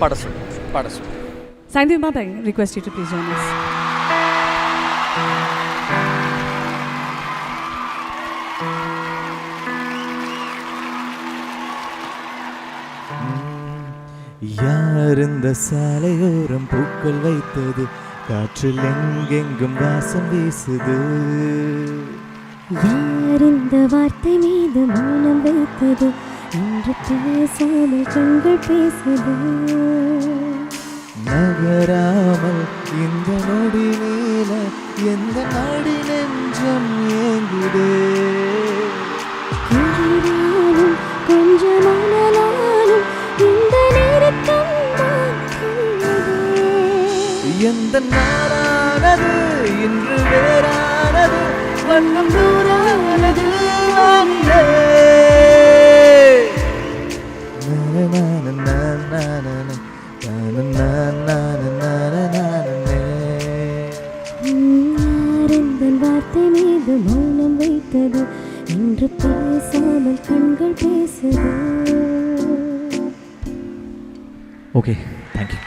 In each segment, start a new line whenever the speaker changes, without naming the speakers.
பாட சொல்லு பாட சொல்லு.
Saindhi Uma, I request you to please join us.
யார் இந்த சாலையோரம் பூக்கள் வைத்தது, காற்றில் எங்கெங்கும் வாசம் வீசுது.
யார் இந்த வார்த்தை மீது மௌனம் வைத்தது, இன்று பேசாமல் கண்கள் பேசுது.
நகராமல் இந்த நொடி நீல எந்த நாடி நெஞ்சம் ஏங்குதே.
கொஞ்சம் கொஞ்சமானாலும் இந்த நெருக்கம் தான் கொண்டதே.
எந்த நாளானது இன்று வேறானது, வண்ணம் நூறானது வானிலே.
யாரெந்தன் வார்த்தை மீது மௌனம் வைத்தது, இன்று பேசாமல் கண்கள் பேசுது.
Okay, thank you.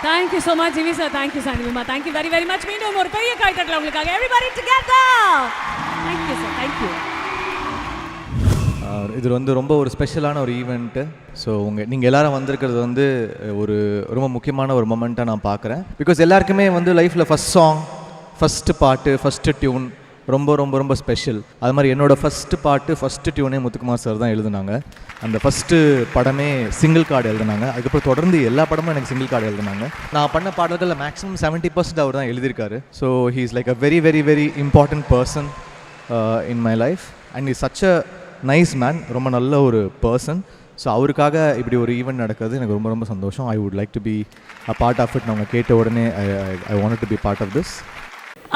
Thank you so much, Jimmy sir. Thank you, Saindhi Uma. Thank you very, very much. மீண்டும் ஒரு பெரிய கைத்தட்டல் உங்களுக்காக. Everybody together. Thank you, sir. Thank you.
இது ரொம்ப ஒரு ஸ்பெஷலான ஒரு ஈவெண்ட்டு. ஸோ நீங்கள் எல்லாரும் வந்திருக்கிறது ஒரு ரொம்ப முக்கியமான ஒரு மொமெண்ட்டாக நான் பார்க்குறேன். பிகாஸ் எல்லாருக்குமே லைஃப்பில் ஃபஸ்ட் சாங், ஃபஸ்ட்டு பாட்டு, ஃபஸ்ட்டு டியூன் ரொம்ப ரொம்ப ரொம்ப ஸ்பெஷல். அது மாதிரி என்னோடய ஃபஸ்ட்டு பாட்டு, ஃபஸ்ட்டு டியூனே முத்துக்குமார் சார் தான் எழுதுனாங்க. அந்த ஃபஸ்ட்டு படமே சிங்கிள் கார்டு எழுதுனாங்க. அதுக்கப்புறம் தொடர்ந்து எல்லா படமும் எனக்கு சிங்கிள் கார்டு எழுதுனாங்க. நான் பண்ண பாடல்களில் மேக்ஸிமம் 70% அவர் தான் எழுதியிருக்காரு. So he is like a very very very important person in my life and is such a nice man. ரொம்ப நல்ல ஒரு பர்சன். ஸோ அவருக்காக இப்படி ஒரு ஈவெண்ட் நடக்கிறது எனக்கு ரொம்ப ரொம்ப சந்தோஷம். I would like to be a part of it. நாங்கள் கேட்ட உடனே I wanted to be part of this.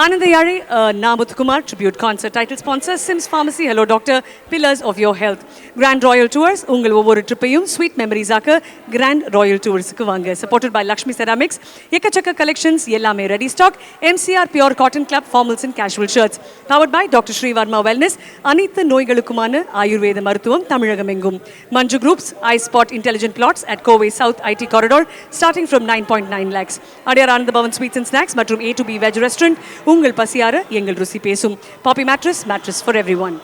Anandayari Namuthukumar tribute concert. Title sponsor Sims Pharmacy. Hello Doctor, Pillars of Your Health. Grand Royal Tours. Ungal ovvoru trippayum sweet memories aaka Grand Royal Tours ku vaanga. Supported by Lakshmi Ceramics. Ekachakka collections ellame ready stock. MCR Pure Cotton Club formals and casual shirts. Powered by Dr. Sri Varma Wellness. Anitha Noigalukumana Ayurveda Maruthuvam Tamilagam engum. Manju Groups iSpot Intelligent Plots at Kovai South IT Corridor starting from 9.9 lakhs. Adyar Anand Bhavan Sweets and Snacks மற்றும் A to B Veg Restaurant. உங்கள் பசியார எங்கள் ருசி பேசும். பாப்பி mattress, mattress for everyone.